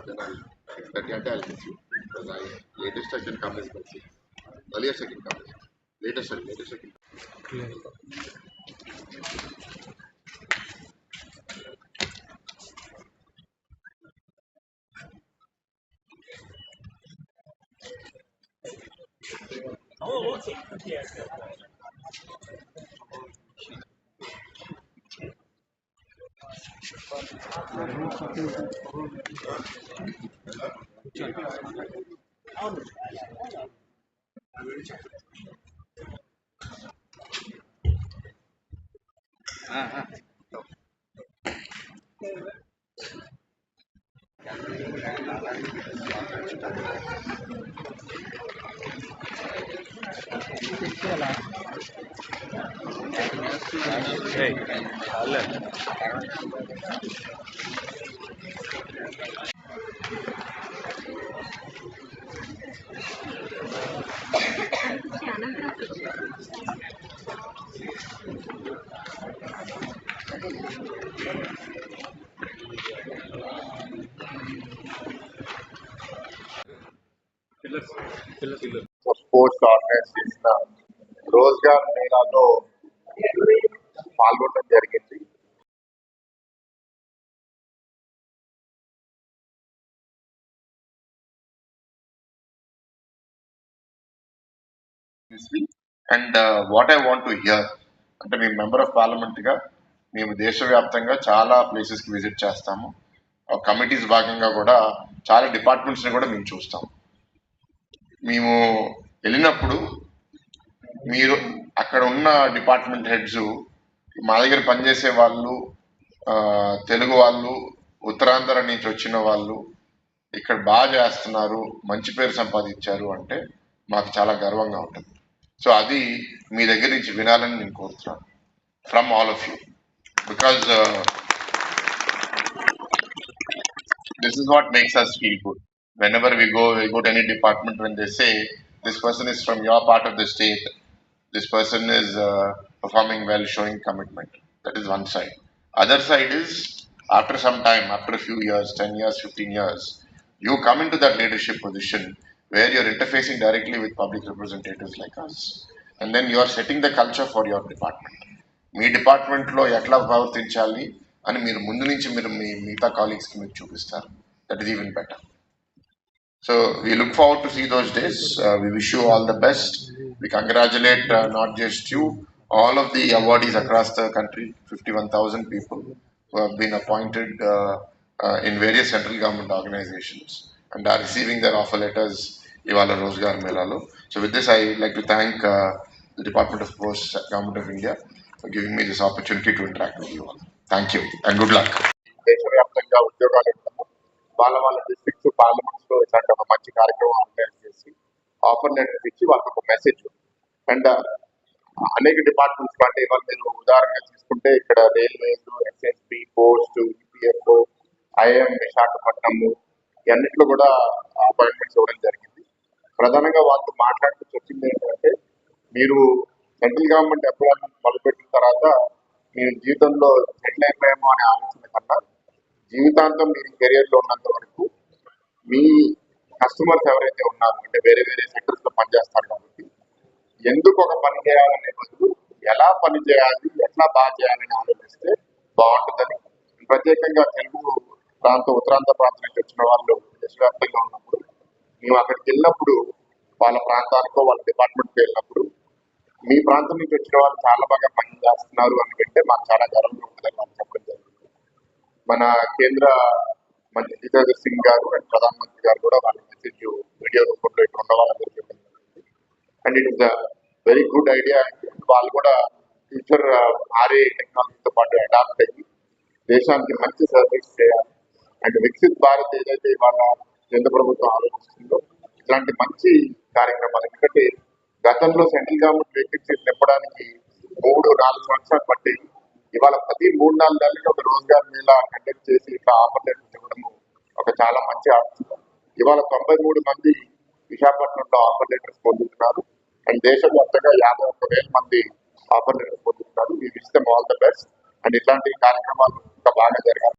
then I'll 6:30 until I'll miss you because latest I can come is by 6. Earliest I can come is latest I can. Oh, okay. Yes. Hey, sports organise చేసిన రోజ్గార్ మేళాలో పాల్గొనడం జరిగింది. And what I want to hear అంటే మేము member of parliament గా మేము దేశవ్యాప్తంగా చాలా places కి విజిట్ చేస్తాము. కమిటీస్ భాగంగా కూడా చాలా డిపార్ట్మెంట్స్ ని కూడా మేము చూస్తాం. మేము వెళ్ళినప్పుడు మీరు అక్కడ ఉన్న డిపార్ట్మెంట్ హెడ్స్ మా దగ్గర పనిచేసే వాళ్ళు తెలుగు వాళ్ళు ఉత్తరాంధ్ర నుంచి వచ్చిన వాళ్ళు ఇక్కడ బాగా చేస్తున్నారు, మంచి పేరు సంపాదించారు అంటే మాకు చాలా గర్వంగా ఉంటుంది. సో అది మీ దగ్గర నుంచి వినాలని నేను కోరుతున్నాను from all of you, because this is what makes us feel good. Whenever we go to any department, when they say this person is from your part of the state, this person is performing well, showing commitment. That is one side. Other side is after some time, after a few years, 10 years, 15 years, you come into that leadership position where you're interfacing directly with public representatives like us. And then you are setting the culture for your department. మీ డిపార్ట్మెంట్లో ఎట్లా ప్రవర్తించాలి అని మీరు ముందు నుంచి మీరు మీ మిగతా కాలీగ్స్కి మీరు చూపిస్తారు. That is even better. So we look forward to see those days. We wish you all the best. We congratulate not just you, all of the awardees across the country, 51,000 people who have been appointed in various central government organizations and are receiving their offer letters Ivala Rozgar Melalo. So with this, I would like to thank the Department of Posts, Government of India, for giving me this opportunity to interact with you all. Thank you and good luck. దేశవ్యాప్తంగా ఉద్యోగాలు వాళ్ళ districts parliaments లో ఇట్లాంటి ఒక మంచి కార్యక్రమం organise చేసి offer letters ఇచ్చి వాళ్ళకి ఒక మెసేజ్ అండ్ అనేక డిపార్ట్మెంట్స్ అంటే ఇవాళ మీరు ఉదాహరణగా తీసుకుంటే ఇక్కడ railways, SSP, post, EPF, IM Visakhapatnam ఇవన్నిట్లో కూడా అపాయింట్మెంట్స్ ఇవ్వడం జరిగింది. ప్రధానంగా వాళ్ళతో మాట్లాడుతూ చెప్పింది ఏంటంటే మీరు సెంట్రల్ గవర్నమెంట్ ఎంప్లాయ్మెంట్ మొదలుపెట్టిన తర్వాత మీరు జీవితంలో సెటిల్ అయిపోయామో అనే ఆలోచన కన్నా జీవితాంతం మీరు కెరియర్ లో ఉన్నంత వరకు మీ కస్టమర్స్ ఎవరైతే ఉన్నారో అంటే వేరే వేరే సెక్టర్స్ లో పనిచేస్తారు కాబట్టి ఎందుకు ఒక పని చేయాలనే బదులు ఎలా పని చేయాలి, ఎట్లా బాగా చేయాలని ఆలోచిస్తే బాగుంటుందని ప్రత్యేకంగా తెలుగు ప్రాంతం ఉత్తరాంధ్ర ప్రాంతం నుంచి వచ్చిన వాళ్ళు దేశవ్యాప్తంగా ఉన్నప్పుడు మేము అక్కడికి వెళ్ళినప్పుడు వాళ్ళ ప్రాంతానికో వాళ్ళ డిపార్ట్మెంట్కి వెళ్ళినప్పుడు మీ ప్రాంతం నుంచి వచ్చిన వాళ్ళు చాలా బాగా పని చేస్తున్నారు అని అంటే మాకు చాలా గర్వంగా ఉంటుందని వాళ్ళు చెప్పడం జరిగింది. మన కేంద్ర మంత్రి జితేంద్ర సింగ్ గారు అండ్ ప్రధానమంత్రి గారు కూడా వాళ్ళ మెసేజ్ వీడియో రూపంలో ఇక్కడ ఉన్న వాళ్ళందరూ చెప్పడం జరిగింది. And it is a very good idea. వాళ్ళు కూడా ఫ్యూచర్ ఆర్ఏ టెక్నాలజీతో పాటు అడాప్ట్ అయ్యి దేశానికి మంచి సర్వీస్ చేయాలి. అండ్ వికసిత్ భారత్ ఏదైతే ఇవాళ కేంద్ర ప్రభుత్వం ఆలోచిస్తుందో ఇట్లాంటి మంచి కార్యక్రమాలు, ఎందుకంటే గతంలో సెంట్రల్ గవర్నమెంట్ వేకెన్సీలు నింపడానికి 3-4 సంవత్సరాలు పట్టి ఇవాళ ప్రతి 3-4 నెలలకి ఒక రోజ్గార్ మేళా కండక్ట్ చేసి ఇట్లా ఆఫర్ లెటర్స్ ఇవ్వడము ఒక చాలా మంచి ఆలోచన. ఇవాళ 93 మంది విశాఖపట్నంలో ఆఫర్ లెటర్స్ పొందుతున్నారు అండ్ దేశవ్యాప్తంగా 51,000 మంది ఆఫర్ లెటర్స్ పొందుతున్నారు. ఈ విషయం ఆల్ ద బెస్ట్ అండ్ ఇట్లాంటి కార్యక్రమాలు ఇంకా బాగా జరగాలి.